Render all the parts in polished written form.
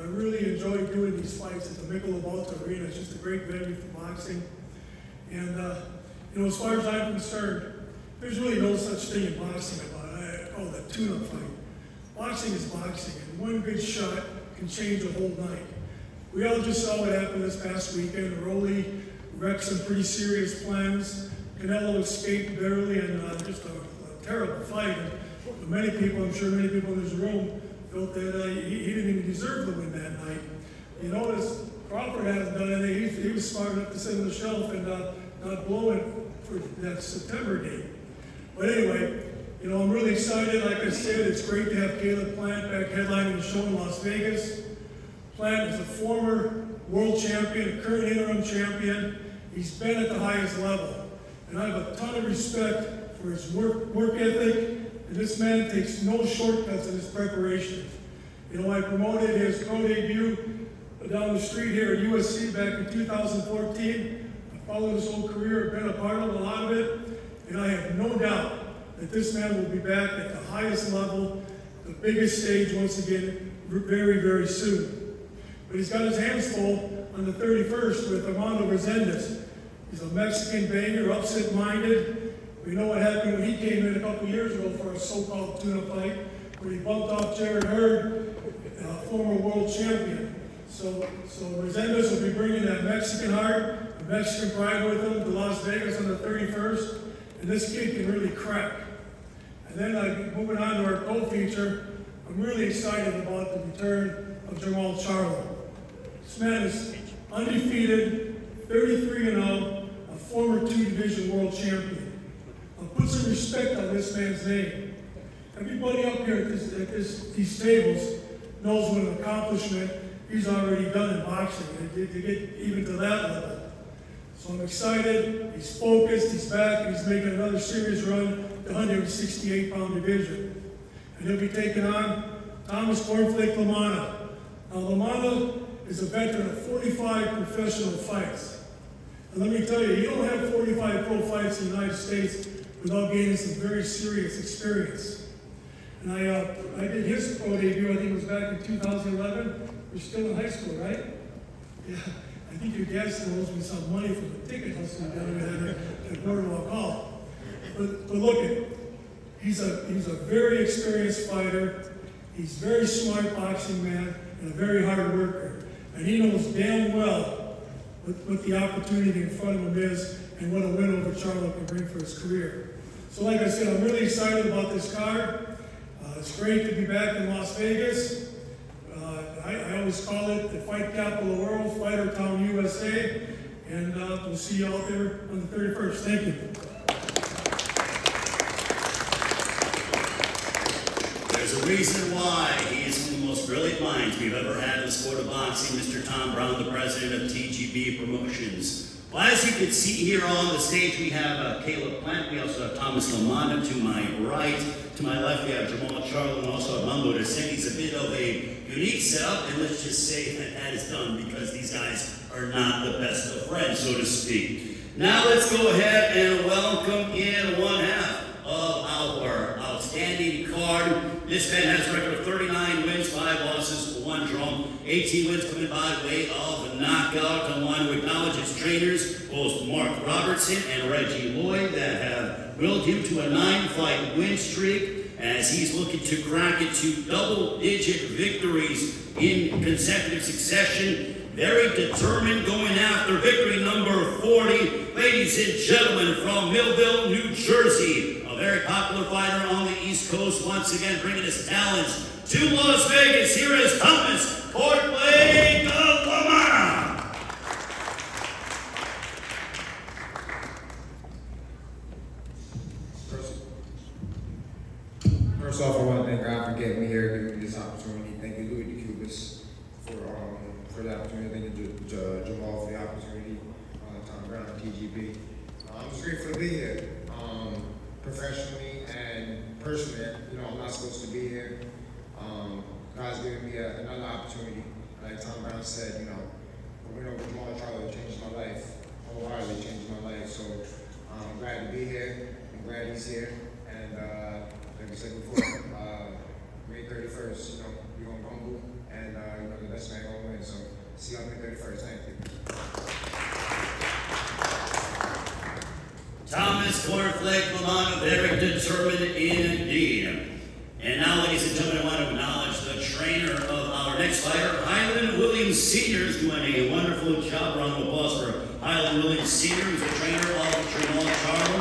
really enjoy doing these fights at the Michelob Arena. It's just a great venue for boxing. And, you know, as far as I'm concerned, there's really no such thing in boxing about it. I call it a tune-up fight. Boxing is boxing, and one good shot can change a whole night. We all just saw what happened this past weekend. Rolly wrecked some pretty serious plans. Canelo escaped barely, and just a terrible fight. And many people, I'm sure many people in this room, felt that he didn't even deserve to win that night. You notice Crawford hasn't done anything. He was smart enough to sit on the shelf and not blow it for that September date. But anyway, you know, I'm really excited. Like I said, it's great to have Caleb Plant back headlining the show in Las Vegas. Plant is a former world champion, a current interim champion. He's been at the highest level. And I have a ton of respect for his work ethic. And this man takes no shortcuts in his preparation. You know, I promoted his pro debut down the street here at USC back in 2014. I followed his whole career, been a part of a lot of it, and I have no doubt that this man will be back at the highest level, the biggest stage once again, very, very soon. But he's got his hands full on the 31st with Resendiz. He's a Mexican banger, upset-minded. We know what happened when he came in a couple years ago for a so-called tuna fight, where he bumped off Jared Hurd, former world champion. So Resendiz will be bringing that Mexican heart, the Mexican pride with him to Las Vegas on the 31st, and this kid can really crack. And then moving on to our co-feature, I'm really excited about the return of Jermall Charlo. This man is undefeated, 33-0, a former two-division world champion. I'll put some respect on this man's name. Everybody up here at these tables knows what an accomplishment he's already done in boxing, to get even to that level. So I'm excited, he's focused, he's back, and he's making another serious run to the 168-pound division. And he'll be taking on Thomas Cornflake Lamanna. Now Lamanna is a veteran of 45 professional fights. And let me tell you, you don't have 45 pro fights in the United States without gaining some very serious experience. And I did his pro debut, I think it was back in 2011. You're still in high school, right? Yeah, I think your dad still owes me some money for the ticket hustling down there at Boardwalk Hall. But look, he's a very experienced fighter. He's a very smart boxing man and a very hard worker. And he knows damn well what the opportunity in front of him is and what a win over Charlo can bring for his career. So like I said, I'm really excited about this card. It's great to be back in Las Vegas. I always call it the fight capital of the world, Fighter Town, USA. And we'll see you out there on the 31st. Thank you. There's a reason why he is one of the most brilliant minds we've ever had in the sport of boxing, Mr. Tom Brown, the president of TGB Promotions. Well, as you can see here on the stage, we have Caleb Plant. We also have Thomas Lamanna to my right. To my left, we have Jermall Charlo and also Armando Resendiz. A bit of a unique setup, and let's just say that is done because these guys are not the best of friends, so to speak. Now let's go ahead and welcome in one half of our outstanding card. This man has a record of 39 wins, 5 losses, 1 draw, 18 wins coming by way of knockout. I want to acknowledge his trainers, both Mark Robertson and Reggie Lloyd, that have willed him to a 9-fight win streak as he's looking to crack it to double-digit victories in consecutive succession. Very determined, going after victory number 40. Ladies and gentlemen, from Millville, New Jersey, a very popular fighter on the East Coast, once again bringing his talents to Las Vegas. Here is Thomas Cornflake Lamanna. First off, I want to thank God for getting me here, giving me this opportunity. Thank you, Louis DeCubas, for the opportunity. Thank you, Jermall, for the opportunity. Tom Brown, TGB. I'm just grateful to be here. Professionally and personally, I'm not supposed to be here. God's given me another opportunity. Like Tom Brown said, a win over Jermall Charlo changed my life. Wholeheartedly changed my life. So I'm glad to be here. I'm glad he's here. And like I said before, May 31st, we're going to rumble. And the best man 31st. Thank you. Thomas Cornflake Lamanna, very determined indeed. And now, ladies and gentlemen, I want to acknowledge the trainer of our next fighter, Highland Williams Sr. is doing a wonderful job. Round of applause for Highland Williams Sr., who's the trainer of Jermall Charlo,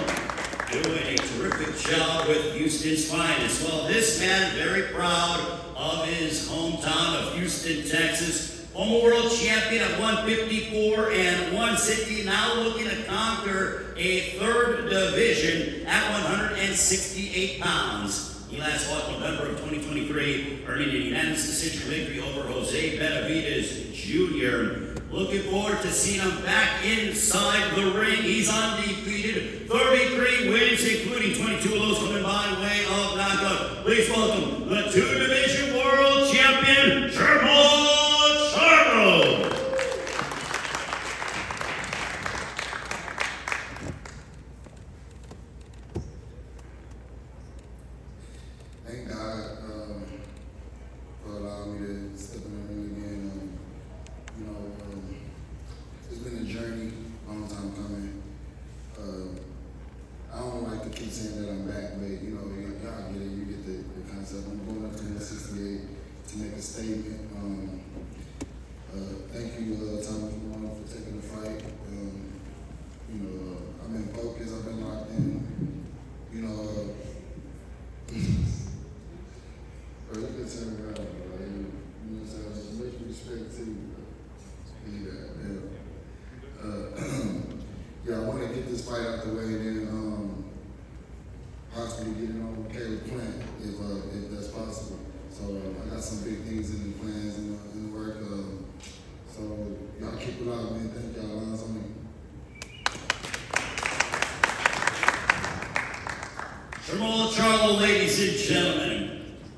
doing a terrific job with Houston's finest. Well, this man, very proud of his hometown of Houston, Texas. Former world champion at 154 and 160, now looking to conquer a third division at 168 pounds. He last fought November of 2023, earning a unanimous decision victory over Jose Benavides Jr. Looking forward to seeing him back inside the ring. He's undefeated, 33 wins, including 22 of those coming by way of knockout. Please welcome the two-division world champion, Jermall Charlo. Thank God for allowing me to step in the ring again. It's been a journey, long time coming. I don't like to keep saying that I'm back, but y'all get it. You get the concept. I'm going up to 168 to make a statement. Thank you, Thomas Brown, for taking the fight. I've been focused. I've been locked in. Bro, you can turn around, bro. You know what I'm saying? Much respect to you, bro. Yeah, I want to get this fight out the way and then possibly get it on with Caleb Plant if that's possible. So I got some big things in the plans in the work. So y'all keep it out, man. Thank y'all. Lines on me. Jermall Charlo, ladies and gentlemen.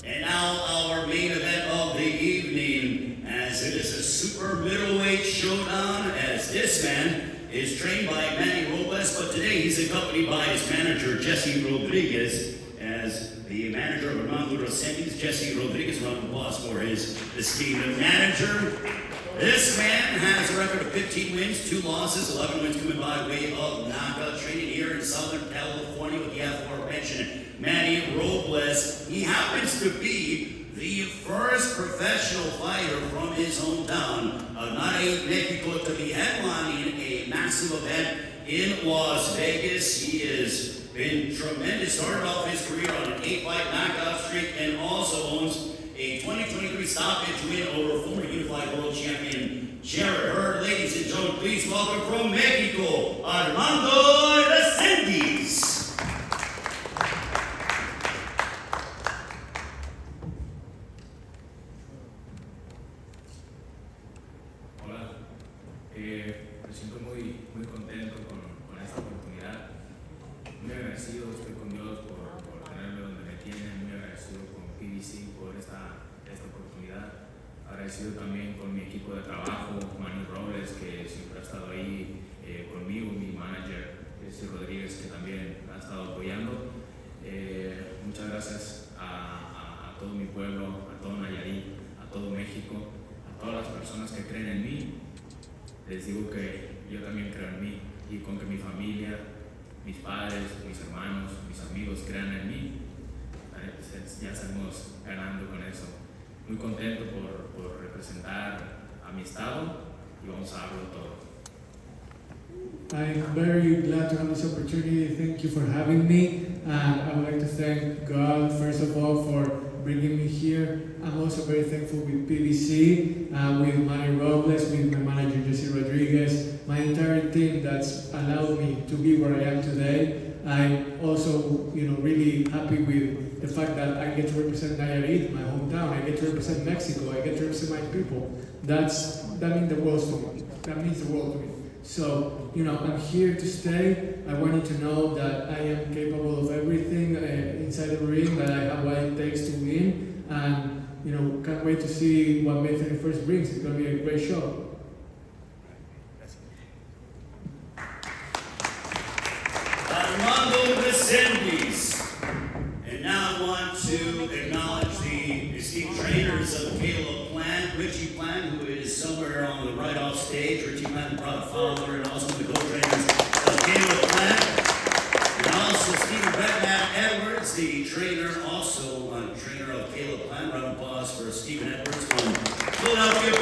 And now our main event of the evening, as it is a super middleweight showdown, as this man is trained by Manny Robles, but today he's accompanied by his manager, Jesse Rodriguez, as the manager of Resendiz. Jesse Rodriguez, round of applause for his esteemed manager. This man has a record of 15 wins, 2 losses, 11 wins coming by way of knockout, training here in Southern California with the aforementioned Manny Robles. He happens to be the first professional fighter from his hometown of Mexico to be headlining a massive event in Las Vegas. He has been tremendous, started off his career on an 8-fight knockout streak and also owns a 2023 stoppage win over former unified world champion Jared Hurd. Ladies and gentlemen, please welcome from Mexico, Armando Resendiz. Hola, me siento muy contento con esta oportunidad. Muy agradecido estoy con Dios por tenerme donde me tiene, muy agradecido con PBC por esta oportunidad. Agradecido también con mi equipo de trabajo, Manny Robles, que siempre ha estado ahí conmigo, mi manager, Jesse Rodríguez, que también ha estado apoyando. Muchas gracias a todo mi pueblo, a todo Nayarit, a todo México, a todas las personas que creen en mí. Les digo que yo también creo en mí y con que mi familia, mis padres, mis hermanos, mis amigos crean en mí, ya estamos ganando con eso. Muy contento por representar a mi estado y vamos a darlo todo. I'm very glad to have this opportunity. Thank you for having me. And I would like to thank God, first of all, for bringing me here. I'm also very thankful with PBC, with Manny Robles, with my manager, Jesse Rodriguez, my entire team that's allowed me to be where I am today. I'm also, really happy with the fact that I get to represent Nayarit, my hometown. I get to represent Mexico. I get to represent my people. That means the world to me. That means the world to me. So, I'm here to stay. I want you to know that I am capable of everything inside the ring, that I have what it takes to win. And, can't wait to see what May 31st brings. It's going to be a great show. Armando Resendiz. And now I want to acknowledge the esteemed trainers of Caleb Plant, Richie Plant, who is somewhere on the right off stage, Richie Plant, the proud father, and also the co-trainers of Caleb Plant, and also Stephen Beckman Edwards, the trainer, also trainer of Caleb Plant. Round of applause for Stephen Edwards from Philadelphia,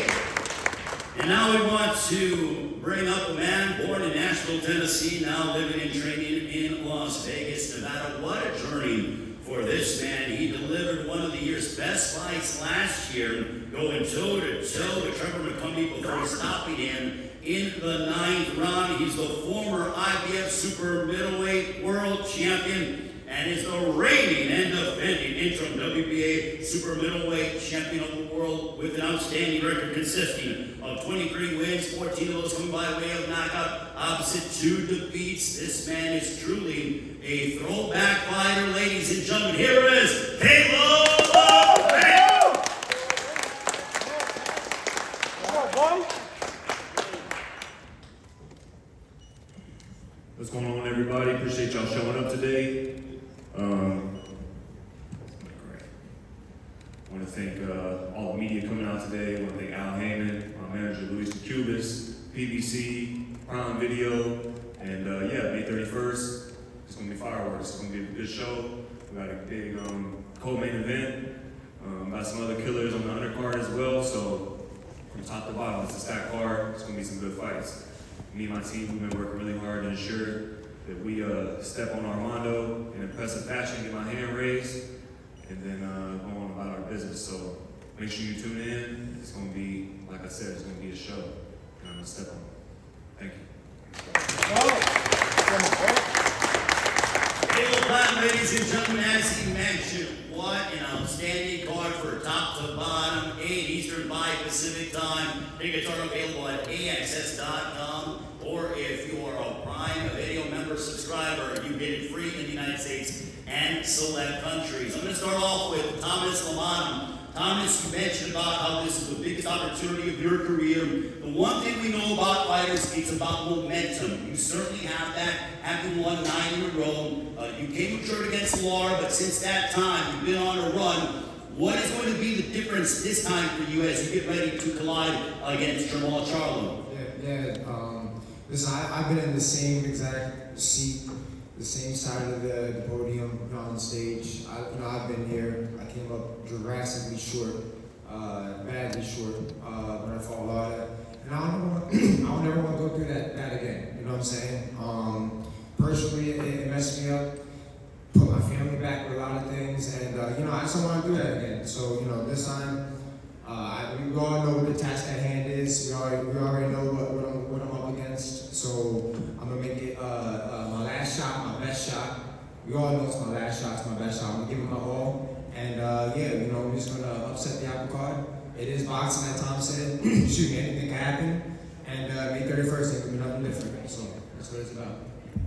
PA. And now we want to bring up a man born in Nashville, Tennessee, now living and training in Las Vegas, Nevada. What a journey for this man. He delivered one of the year's best fights last year, going toe-to-toe with Trevor McCumbee before stopping him in the 9th round. He's the former IBF Super Middleweight World Champion and is the reigning and defending interim WBA Super Middleweight Champion of the world with an outstanding record consisting of 23 wins, 14 of those coming by way of knockout, opposite 2 defeats. This man is truly a throwback fighter, ladies and gentlemen. Here is Caleb Plant. What's going on, everybody? Appreciate y'all showing up today. I want to thank all the media coming out today. I want to thank Al Heyman, my manager Luis DeCubis, PBC, Prime Video, and May 31st, it's going to be fireworks. It's going to be a good show. We got a big co-main event. Got some other killers on the undercard as well. So from top to bottom, it's a stacked card. It's going to be some good fights. Me and my team, we've been working really hard to ensure that we step on Armando in impressive fashion, get my hand raised, and then go on about our business. So make sure you tune in. It's going to be, like I said, it's going to be a show, and I'm going to step on it. Thank you. Caleb Plant, ladies and gentlemen, as he mentioned, what an outstanding card for top to bottom, 8 Eastern by Pacific time. Tickets are available at AXS.com, or if you are a Prime Video member subscriber, you get it free in the United States and select countries. I'm going to start off with Thomas Lamanna. Thomas, you mentioned about how this is the biggest opportunity of your career. The one thing we know about fighters, it's about momentum. You certainly have that, having won 9 in a row. You came mature against Lara, but since that time, you've been on a run. What is going to be the difference this time for you as you get ready to collide against Jermall Charlo? Listen, I've been in the same exact seat, the same side of the podium, on the stage. I've been here. I came up drastically short, badly short when I fought Lara. And I don't never want to go through that again. You know what I'm saying? Personally, it messed me up. Put my family back with a lot of things, and I just don't want to do that again. So this time, we all know what the task at hand is. We already know what I'm up against. So I'm gonna make it my last shot, my best shot. We all know it's my last shot, it's my best shot. I'm gonna give it my all, and I'm just gonna upset the apple cart. It is boxing, as Tom said. Shoot, anything can happen, and May 31st ain't gonna be nothing different. So that's what it's about.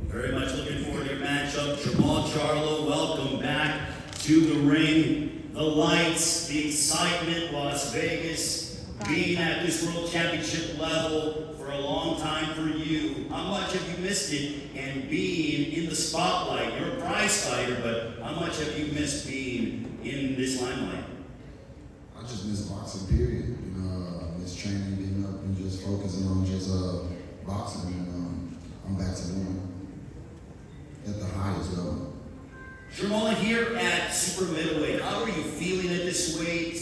Very much looking forward to your matchup. Jermall Charlo, welcome back to the ring. The lights, the excitement, Las Vegas, being at this World Championship level for a long time for you. How much have you missed it and being in the spotlight? You're a prize fighter, but how much have you missed being in this limelight? I just miss boxing, period. I miss training, getting up and just focusing on just boxing. And I'm back to doing at the highest level. Jermall, here at Super Middleweight, how are you feeling at this weight,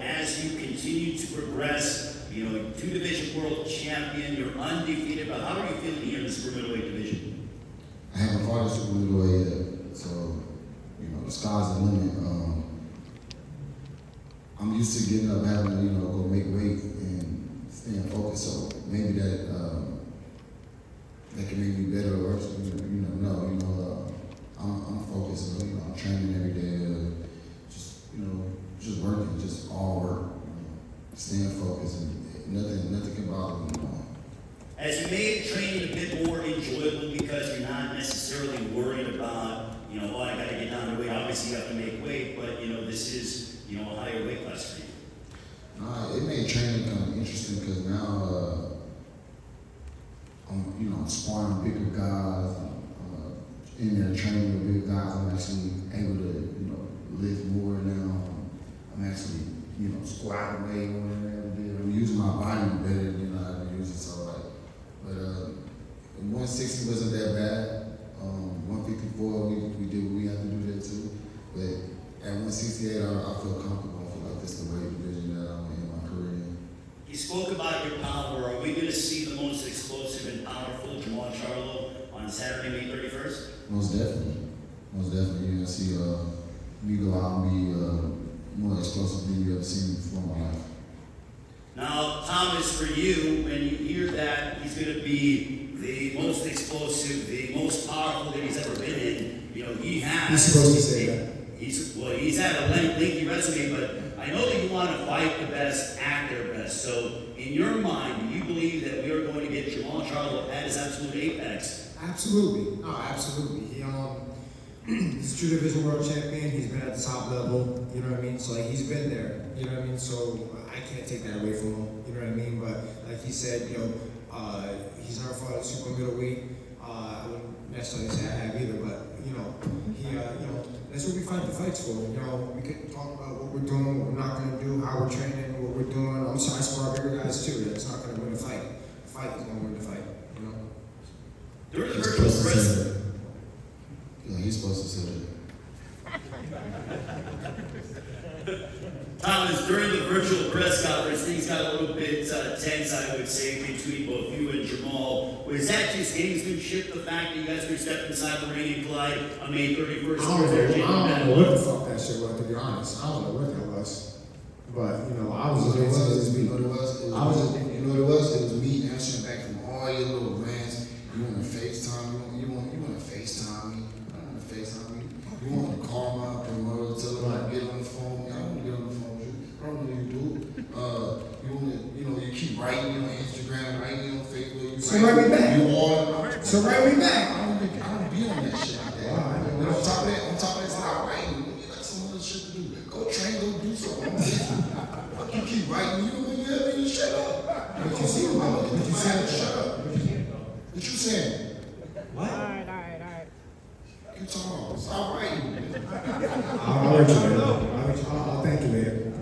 as you continue to progress, 2-division world champion, you're undefeated, but how are you feeling here in the Super Middleweight division? I haven't fought a Super Middleweight yet, so, the sky's the limit. I'm used to getting up, having to, go make weight and staying focused, so maybe that can make me better or worse, I'm focused, I'm training every day, just working, just all work, staying focused, and nothing can bother me. Has it made training a bit more enjoyable because you're not necessarily worried about, I gotta get down to weight, obviously you have to make weight, but this is, a higher weight class for you? It made training kind of interesting because now, I'm sparring bigger guys, in there training with big guys. I'm actually able to, lift more now. I'm actually, squatting way more than I ever did. I'm using my body better than I ever 160 wasn't that bad. 154, we did what we had to do there too. But at 168, I feel comfortable. I feel like this is the weight division that I'm in my career in. You spoke about your power. Are we going to see the most explosive and powerful Jermall Charlo on Saturday, May 31st? Most definitely. Most definitely. You're going to see me go out and be more explosive than you ever seen before in my life. Now, Thomas, for you, when you hear that he's going to be the most explosive, the most powerful that he's ever been in, you know, he has. He's supposed to say that. He's had a lengthy resume, but I know that you want to fight the best, act their best. So, in your mind, do you believe that we are going to get Jermall Charlo at his absolute apex? Absolutely. No, absolutely. He's a 2-division world champion. He's been at the top level. You know what I mean? So, like, he's been there. You know what I mean? So, I can't take that away from him. You know what I mean? But, like he said, you know, he's never fought at super middleweight. I wouldn't necessarily say I have either, but, you know, that's what we fight the fights for. You know, we can talk about what we're doing, what we're not going to do, how we're training, what we're doing. I'm sorry, I spar bigger guys too. That's not going to win the fight. The fight is going to win the fight. You know. During the He's virtual supposed to press, say that. Yeah, he's supposed to say that. Thomas, during the virtual press conference, things got a little bit tense, I would say, between both you and Jermall. Was that just gamesmanship, the fact that you guys were stepping inside the ring and collide on May 31st? I don't know what the fuck that shit was, to be honest. I don't know what that was. But, you know, I was You know what it was? just You know what it was? I was just You know what it was? It was me answering back from all your little rants. You want to FaceTime me? You want to FaceTime me? I don't want to FaceTime me. You want to call my promoter, tell him I get on the phone. I don't want to get on the phone with you. I don't know you do. You want to, you know, you keep writing me on Instagram, writing me on Facebook. So write me back. You all. So write me back. I don't be on that shit like that. And on top of that, stop writing. You got some other shit to do. Go train, go do something. I'm busy. You keep writing, you don't have any shut up. What you see, what you saying? Shut up. What you saying? What? You talking about? Stop writing. I'll let you know. I'll thank you later.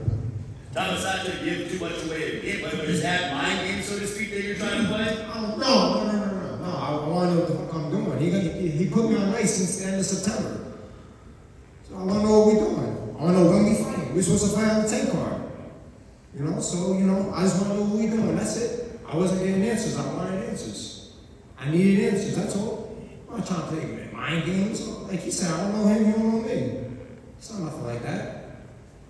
Thomas, not to give too much away again, but is that mind game, so to speak, that you're trying to play? No. I want to know what the fuck I'm doing. He put me on ice since the end of September. So I want to know what we're doing. I want to know when we fight. We're supposed to fight on the 10 card. You know, so, you know, I just want to know what we're doing. That's it. I wasn't getting answers. I wanted answers. I needed answers. That's all. I'm not trying to play mind games. Like he said, I don't know him, he don't know me. It's not nothing like that.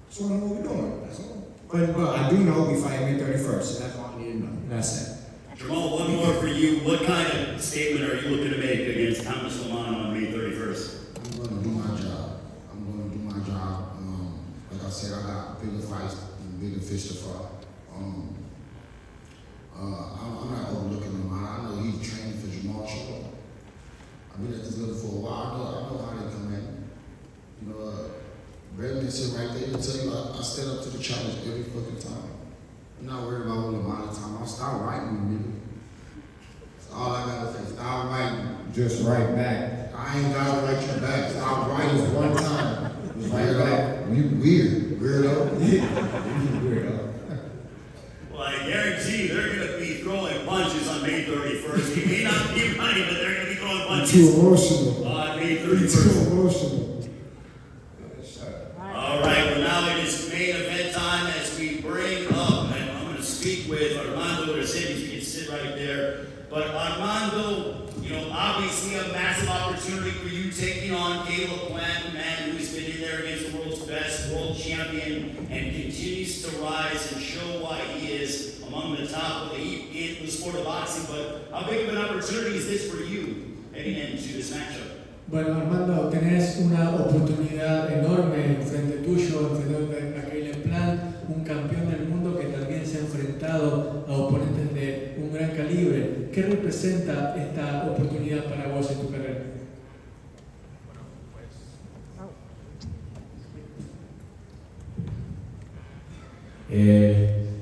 Just want to know what we're doing. That's all. But I do know we fight May 31st, and that's all I need to know. And that's it. Jermall, one more for you. What kind of statement are you looking to make against Thomas Lamanna on May 31st? I'm going to do my job. Like I said, I got bigger fights and bigger fish to fry. I'm not overlooking him. I know he's training for Jermall Charlo. I've been at this level for a while. I know how they come in. You know, Redman sit right there and tell you I stand up to the challenge every fucking time. I'm not worried about what amount of time. I'll start writing, nigga. That's all I gotta say. Start writing. Just write back. I ain't gotta write you back. Stop writing. Just one time. Just write back. You weird. Weirdo. Weirdo. Well, I guarantee you they're going to be throwing punches on May 31st. He may not be running, but they're going to be throwing punches Too emotional. on May Too 31st. emotional. All right, well, now it is main event time as we bring up, and I'm going to speak with Armando Resendiz. You can sit right there. But Armando, you know, obviously a massive opportunity for you taking on Caleb Plant, man who's been in there against the world's best, world champion, and continues to rise and show why he is among the top of the heap in the sport of boxing. But how big of an opportunity is this for you heading into this matchup? Bueno, Armando, tenés una oportunidad enorme enfrente tuyo, enfrente a Caleb Plant, un campeón del mundo que también se ha enfrentado a oponentes de un gran calibre. ¿Qué representa esta oportunidad para vos en tu carrera?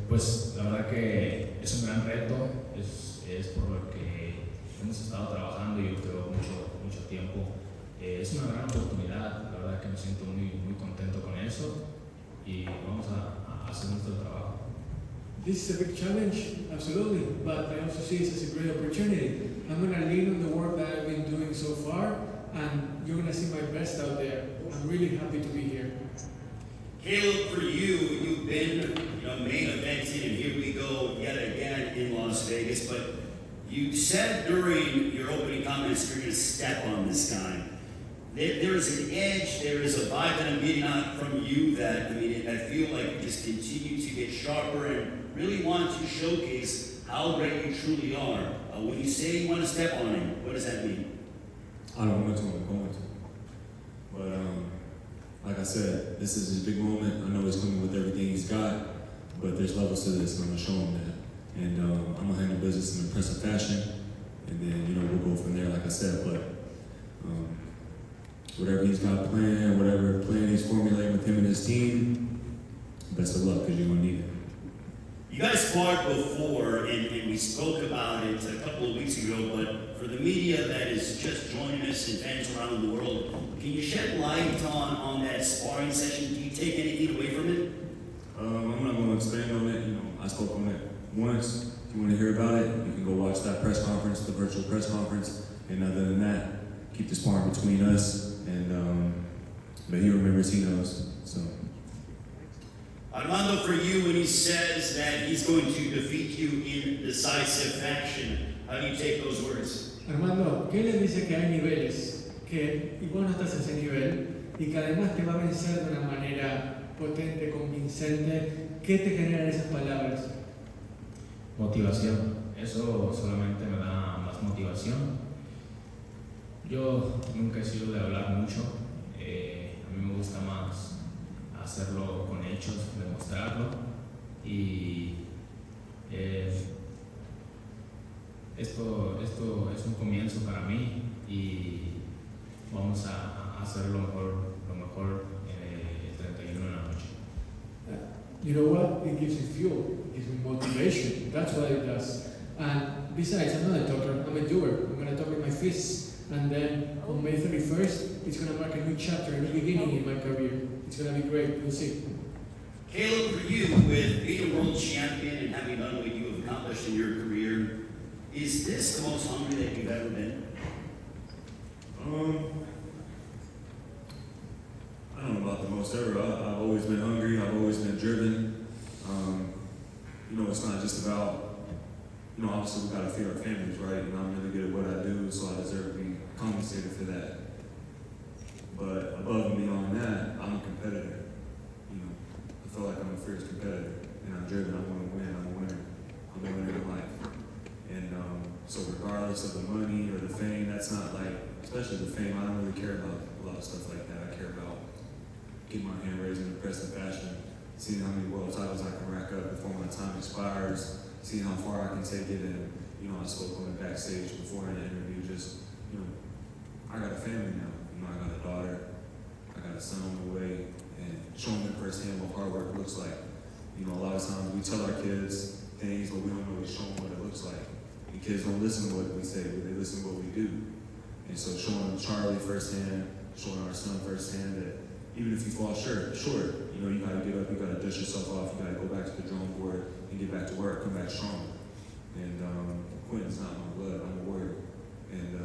Pues la verdad que es un gran reto, es por lo que hemos estado trabajando y yo creo mucho tiempo. Es una gran oportunidad, la verdad que me siento muy contento con eso y vamos a hacer nuestro trabajo. this is a big challenge, absolutely, but I also see this as a great opportunity. I'm gonna lean on the work that I've been doing so far, and you're gonna see my best out there. I'm really happy to be here. Caleb, for you, you've been, main evented, and here we go yet again in Las Vegas, but you said during your opening comments you're going to step on this guy. There is an edge, there is a vibe that I'm getting out from you that, I feel like you just continue to get sharper and really want to showcase how great you truly are. When you say you want to step on him, what does that mean? I don't want to, I'm going to. But like I said, this is his big moment. I know he's coming with everything he's got, but there's levels to this, and I'm gonna show him that. And I'm gonna handle business in impressive fashion, and then we'll go from there, like I said. But whatever he's got planned, whatever plan he's formulating with him and his team, best of luck, because you're gonna need it. You guys sparred before, and we spoke about it a couple of weeks ago, but for the media that is just joining us and fans around the world, can you shed light on that sparring session? Do you take anything away from it? I'm not going to expand on it. I spoke on it once. If you want to hear about it, you can go watch that press conference, the virtual press conference. And other than that, keep the sparring between us. And but he remembers, he knows. So. Armando, for you, when he says that he's going to defeat you in decisive fashion, how do you take those words? Armando, ¿qué le dice que hay niveles? Que igual no estás a ese nivel y que además te va a vencer de una manera potente, convincente. ¿Qué te generan esas palabras? Motivación. Eso solamente me da más motivación. Yo nunca he sido de hablar mucho. A mí me gusta más hacerlo con hechos, demostrarlo. Y esto es un comienzo para mí y vamos a hacer lo mejor el 31 de la noche. You know what? It gives you fuel, it gives you motivation. That's what it does. And besides, I'm not a talker, I'm a doer. I'm going to talk with my fists. And then on May 31st, it's going to mark a new chapter, a new beginning in my career. It's going to be great, you'll see. Caleb, for you, with being a world champion and having done what you have accomplished in your career, is this the most hungry that you've ever been? I don't know about the most ever. I've always been hungry. I've always been driven. It's not just about, obviously we got to feed our families, right? And I'm really good at what I do, so I deserve to be compensated for that. But above and beyond that, I'm a competitor. I feel like I'm a fierce competitor, and I'm driven. I want to win. I'm a winner. I'm a winner in life. And so regardless of the money or the fame, that's not like, especially the fame, I don't really care about a lot of stuff like that. I care about getting my hand raised in impressive fashion, seeing how many world titles I can rack up before my time expires, seeing how far I can take it. And, I spoke on the backstage before in the interview, I got a family now. I got a daughter, I got a son on the way, and showing them firsthand what hard work looks like. A lot of times we tell our kids things, but we don't really show them what it looks like. The kids don't listen to what we say, but they listen to what we do. And so showing Charlie firsthand, showing our son firsthand that even if you fall short, you gotta get up, you gotta dust yourself off, you gotta go back to the drawing board and get back to work, come back strong. And Quentin's not my blood, I'm a warrior. And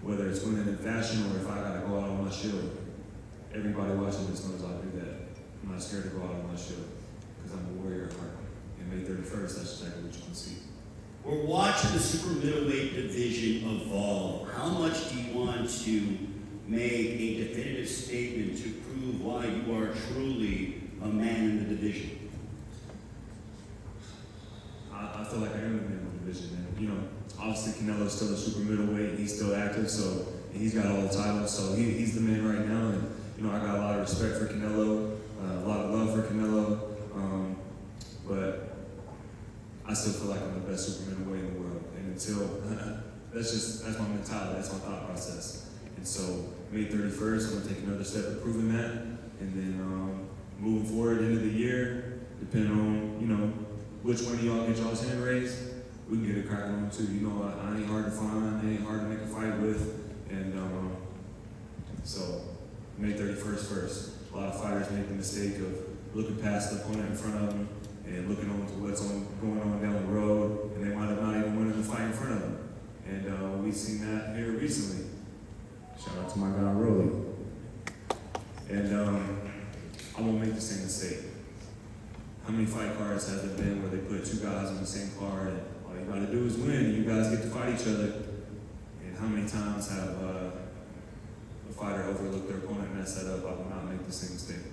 whether it's winning in fashion or if I gotta go out on my shield, everybody watching this knows I'll do that. I'm not scared to go out on my shield because I'm a warrior at heart. And May 31st, that's exactly what you can see. We're watching the super middleweight division evolve. How much do you want to make a definitive statement to prove why you are truly a man in the division? I feel like I am a man in the division. And, obviously Canelo's still a super middleweight. He's still active, so he's got all the titles. So he's the man right now. And, I got a lot of respect for Canelo, a lot of love for Canelo. But I still feel like I'm the best super middleweight in the world. And until, that's my mentality, that's my thought process. And so May 31st, I'm gonna take another step of proving that. And then moving forward into the year, depending on, which one of y'all get y'all's hand raised, we can get it cracking on too. I ain't hard to find, I ain't hard to make a fight with. And so May 31st first. A lot of fighters make the mistake of looking past the opponent in front of them and looking on to what's going on down the road, and they might have not even winning the fight in front of them. And we've seen that here recently. Shout out to my guy Rolly. And I won't make the same mistake. How many fight cards has there been where they put two guys on the same card and all you gotta do is win and you guys get to fight each other? And how many times have a fighter overlooked their opponent and messed that up? I will not make the same mistake.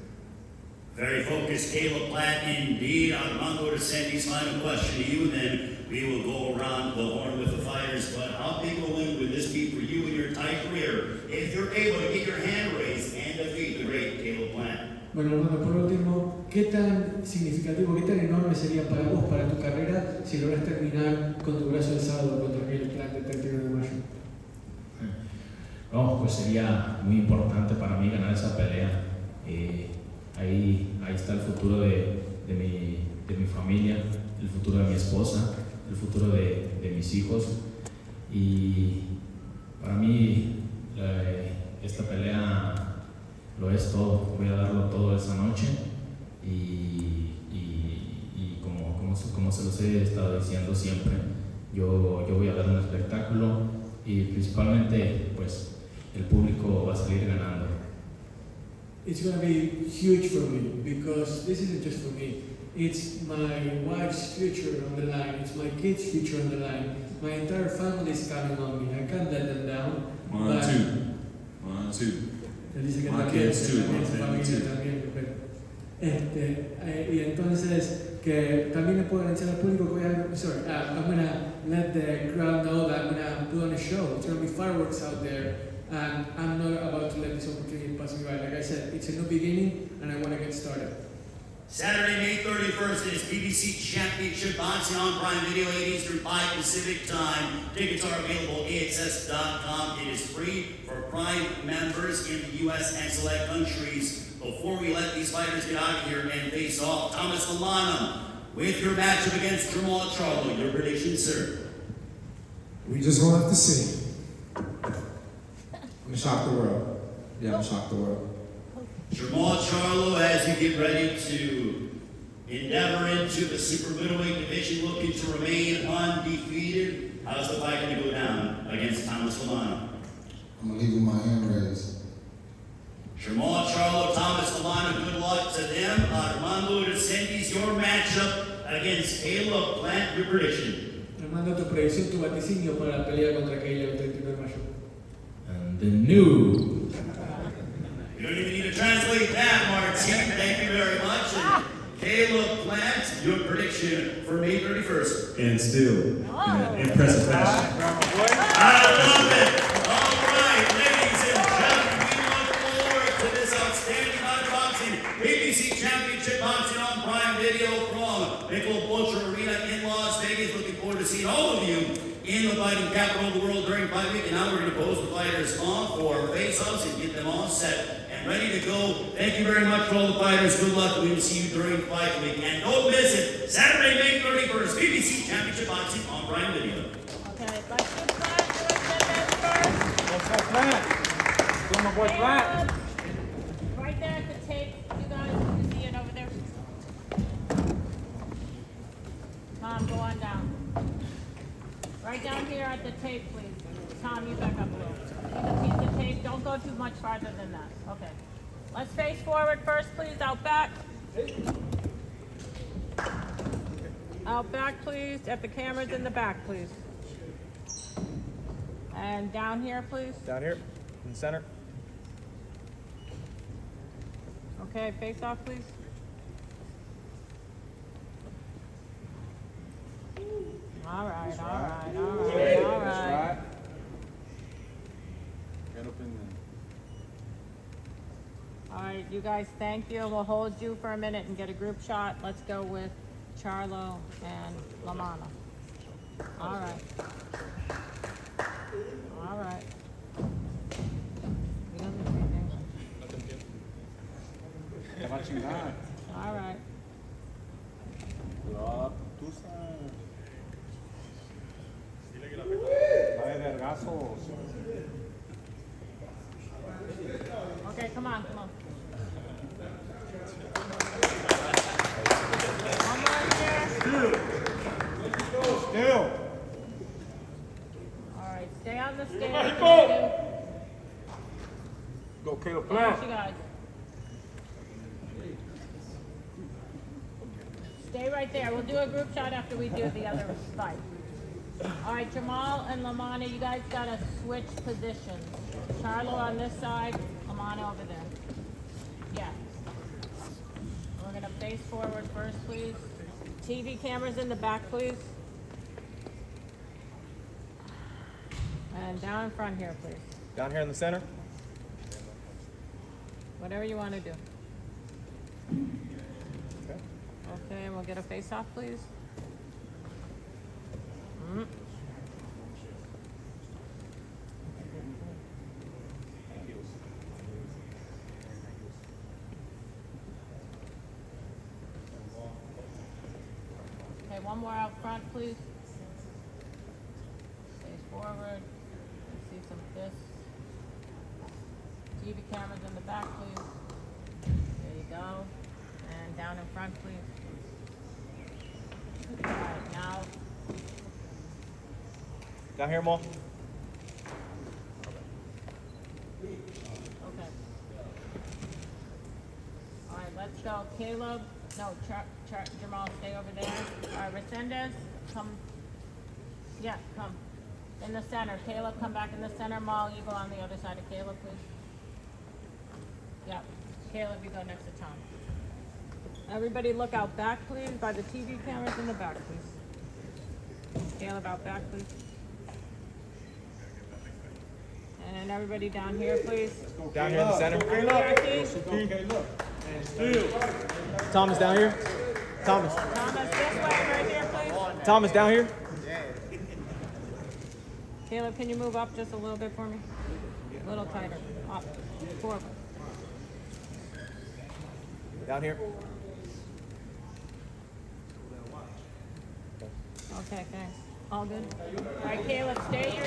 Very focused, Caleb Plant indeed. Armando Resendiz, final question to you, and then we will go around the horn with the fighters. But how big a win would this be for you in your tight career if you're able to get your hand raised and defeat the great Caleb Plant? Bueno, Armando, por último, ¿qué tan significativo, qué tan enorme sería para vos, para tu carrera, si logras terminar con tu brazo alzado contra Caleb Plant el 31 de mayo? No, pues sería muy importante para mí ganar esa pelea. Ahí está el futuro de mi familia, el futuro de mi esposa, el futuro de mis hijos. Y para mí esta pelea lo es todo. Voy a darlo todo esa noche y como se los he estado diciendo siempre, yo voy a dar un espectáculo y principalmente pues el público va a salir ganando. It's going to be huge for me because this isn't just for me. It's my wife's future on the line. It's my kids' future on the line. My entire family is counting on me. I can't let them down. Mine too. Él dice que My también, kids too, también my su family familia too. también, perfecto. Y entonces que también le puedo anunciar al público que I'm going to let the crowd know that I'm going to put on a show. It's going to be fireworks out there. And I'm not about to let this opportunity pass me by. Like I said, it's a new beginning, and I want to get started. Saturday, May 31st, it is BBC Championship Boxing on Prime Video, 8 Eastern, 5 Pacific Time. Tickets are available at AXS.com. It is free for Prime members in the U.S. and select countries. Before we let these fighters get out of here and face off, Thomas Lamanna, with your matchup against Jermall Charlo, your prediction, sir? We just gonna have to see. I'm gonna shock the world. Yeah, I'm gonna shock the world. Jermall Charlo, as you get ready to endeavor into the super middleweight division, looking to remain undefeated. How's the fight going to go down against Thomas Lamanna? I'm gonna leave with my hand raised. Jermall Charlo, Thomas Lamanna, good luck to them. Armando Resendiz, your matchup against Caleb Plant, your prediction. Armando, tu predicción, tu vaticinio para la pelea contra Caleb el 31 de mayo. And the new You don't even need to translate that, Martin. Thank you very much. And Caleb Plant, your prediction for May 31st. And still, in an impressive fashion. I love it. All right, ladies and gentlemen, we look forward to this outstanding boxing BBC Championship Boxing on Prime Video from Caleb Arena in Las Vegas. Looking forward to seeing all of you in the fighting capital of the world during fight week. And now we're going to pose the fighters on for face-offs and get them all set and ready to go. Thank you very much for all the fighters. Good luck. We will see you during fight week. And don't miss it, Saturday, May 31st, BBC Championship Boxing on Prime Video. Okay, let's do Plant. Do it first. Plant. Right there at the tape. You guys, you see it over there? Tom, go on down. Right down here at the tape, please. Tom, you back up a little. See the piece of tape? Don't go too much farther than that. Okay. Let's face forward first, please. Out back. Out back, please. At the cameras in the back, please. And down here, please. Down here, in the center. Okay, face off, please. All right. All right, you guys, thank you. We'll hold you for a minute and get a group shot. Let's go with Charlo and Lamanna. All right. He doesn't say anything. All right. Okay, come on. One more. Caleb There Plant. she goes. Stay right there. We'll do a group shot after we do the other fight. All right, Jermall and Lamanna, you guys gotta switch positions. Charlo on this side, Lamanna over there. Yeah. We're gonna face forward first, please. TV cameras in the back, please. And down in front here, please. Down here in the center. Whatever you want to do. Okay, and we'll get a face-off, please. Okay, one more out front, please. Face forward. Let's see some of this. TV cameras in the back, please. There you go. And down in front, please. All right, now. Down here, Mo. Okay. All right, let's go. Caleb. No, Jermall, stay over there. All right, Resendiz, come. Yeah, come. In the center. Caleb, come back in the center. Maul, you go on the other side of Caleb, please. Yeah. Caleb, you go next to Tom. Everybody look out back, please, by the TV cameras in the back, please. Caleb, out back, please. And everybody down here, please. Down here in the center. Thomas down here. Thomas. Thomas, this way, right here, please. Thomas down here. Caleb, can you move up just a little bit for me? A little tighter. Up. Forward. Down here. Okay, thanks. All good? All right, Caleb, stay in your